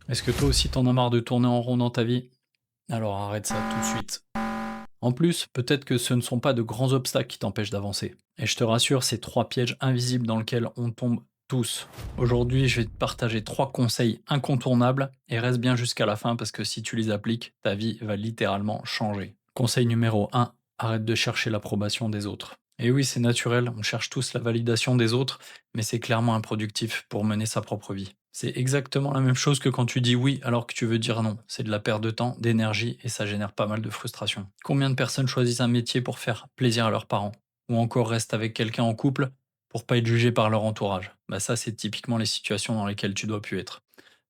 Est-ce que toi aussi t'en as marre de tourner en rond dans ta vie? Alors arrête ça tout de suite. En plus, peut-être que ce ne sont pas de grands obstacles qui t'empêchent d'avancer. Et je te rassure, c'est trois pièges invisibles dans lesquels on tombe tous. Aujourd'hui, je vais te partager trois conseils incontournables et reste bien jusqu'à la fin parce que si tu les appliques, ta vie va littéralement changer. Conseil numéro un: arrête de chercher l'approbation des autres. Et oui, c'est naturel, on cherche tous la validation des autres, mais c'est clairement improductif pour mener sa propre vie. C'est exactement la même chose que quand tu dis oui alors que tu veux dire non. C'est de la perte de temps, d'énergie et ça génère pas mal de frustration. Combien de personnes choisissent un métier pour faire plaisir à leurs parents? Ou encore restent avec quelqu'un en couple pour pas être jugé par leur entourage? Bah ça, c'est typiquement les situations dans lesquelles tu dois plus être.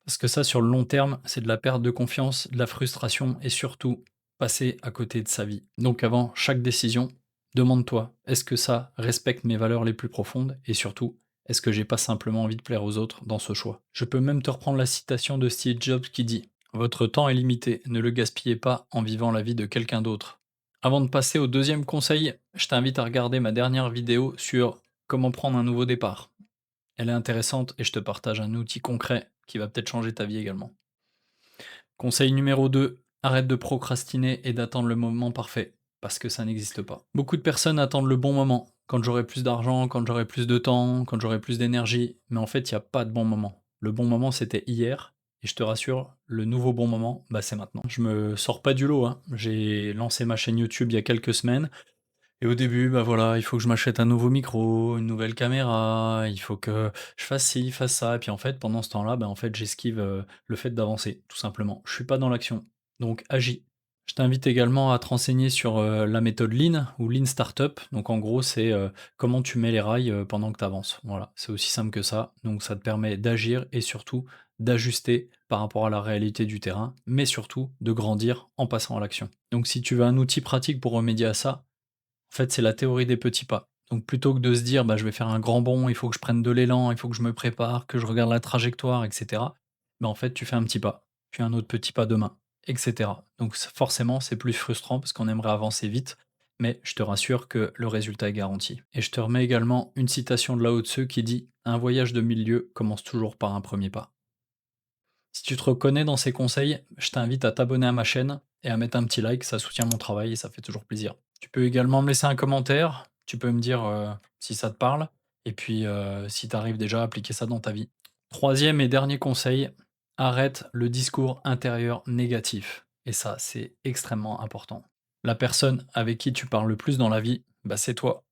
Parce que ça, sur le long terme, c'est de la perte de confiance, de la frustration et surtout passer à côté de sa vie. Donc avant chaque décision, demande-toi, est-ce que ça respecte mes valeurs les plus profondes et surtout, est-ce que j'ai pas simplement envie de plaire aux autres dans ce choix? Je peux même te reprendre la citation de Steve Jobs qui dit: votre temps est limité, ne le gaspillez pas en vivant la vie de quelqu'un d'autre. Avant de passer au deuxième conseil, je t'invite à regarder ma dernière vidéo sur comment prendre un nouveau départ. Elle est intéressante et je te partage un outil concret qui va peut-être changer ta vie également. Conseil numéro 2: arrête de procrastiner et d'attendre le moment parfait, parce que ça n'existe pas. Beaucoup de personnes attendent le bon moment, quand j'aurai plus d'argent, quand j'aurai plus de temps, quand j'aurai plus d'énergie, mais en fait, il n'y a pas de bon moment. Le bon moment, c'était hier, et je te rassure, le nouveau bon moment, bah, c'est maintenant. Je me sors pas du lot, hein. J'ai lancé ma chaîne YouTube il y a quelques semaines, et au début, bah, voilà, il faut que je m'achète un nouveau micro, une nouvelle caméra, il faut que je fasse ci, fasse ça et puis en fait, pendant ce temps-là, bah, en fait, j'esquive, le fait d'avancer, tout simplement. Je suis pas dans l'action, donc agis. Je t'invite également à te renseigner sur, la méthode Lean ou Lean Startup. Donc en gros, c'est, comment tu mets les rails, pendant que tu avances. Voilà, c'est aussi simple que ça. Donc ça te permet d'agir et surtout d'ajuster par rapport à la réalité du terrain, mais surtout de grandir en passant à l'action. Donc si tu veux un outil pratique pour remédier à ça, en fait, c'est la théorie des petits pas. Donc plutôt que de se dire: «Bah, je vais faire un grand bond, il faut que je prenne de l'élan, il faut que je me prépare, que je regarde la trajectoire et cetera», bah, en fait, tu fais un petit pas, puis un autre petit pas demain et cetera. Donc forcément, c'est plus frustrant parce qu'on aimerait avancer vite, mais je te rassure que le résultat est garanti. Et je te remets également une citation de Lao Tzu qui dit: «Un voyage de 1000 lieues commence toujours par un premier pas». Si tu te reconnais dans ces conseils, je t'invite à t'abonner à ma chaîne et à mettre un petit like, ça soutient mon travail et ça fait toujours plaisir. Tu peux également me laisser un commentaire, tu peux me dire si ça te parle, et puis si tu arrives déjà à appliquer ça dans ta vie. Troisième et dernier conseil, arrête le discours intérieur négatif. Et ça, c'est extrêmement important. La personne avec qui tu parles le plus dans la vie, bah, c'est toi.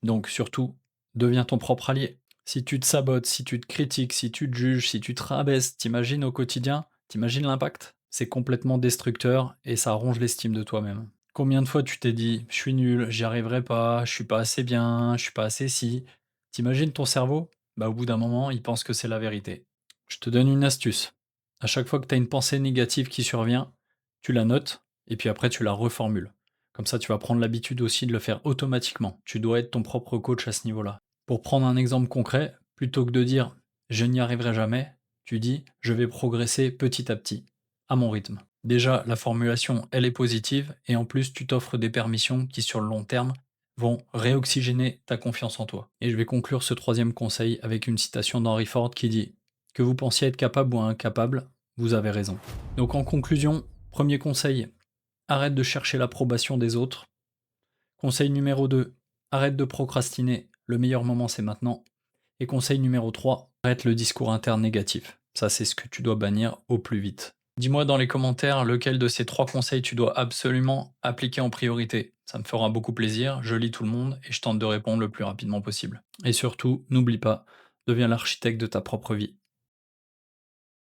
Donc surtout, deviens ton propre allié. Si tu te sabotes, si tu te critiques, si tu te juges, si tu te rabaisses, t'imagines au quotidien, t'imagines l'impact? C'est complètement destructeur et ça ronge l'estime de toi-même. Combien de fois tu t'es dit: «Je suis nul, j'y arriverai pas, je suis pas assez bien, je suis pas assez ci». T'imagines ton cerveau? Bah, au bout d'un moment, il pense que c'est la vérité. Je te donne une astuce. À chaque fois que tu as une pensée négative qui survient, tu la notes et puis après tu la reformules. Comme ça, tu vas prendre l'habitude aussi de le faire automatiquement. Tu dois être ton propre coach à ce niveau-là. Pour prendre un exemple concret, plutôt que de dire je n'y arriverai jamais, tu dis je vais progresser petit à petit, à mon rythme. Déjà, la formulation, elle est positive et en plus, tu t'offres des permissions qui, sur le long terme, vont réoxygéner ta confiance en toi. Et je vais conclure ce troisième conseil avec une citation d'Henry Ford qui dit: que vous pensiez être capable ou incapable, vous avez raison. Donc en conclusion, premier conseil: arrête de chercher l'approbation des autres. Conseil numéro 2: arrête de procrastiner, le meilleur moment c'est maintenant. Et conseil numéro 3: arrête le discours interne négatif. Ça, c'est ce que tu dois bannir au plus vite. Dis-moi dans les commentaires lequel de ces trois conseils tu dois absolument appliquer en priorité. Ça me fera beaucoup plaisir, je lis tout le monde et je tente de répondre le plus rapidement possible. Et surtout, n'oublie pas, deviens l'architecte de ta propre vie.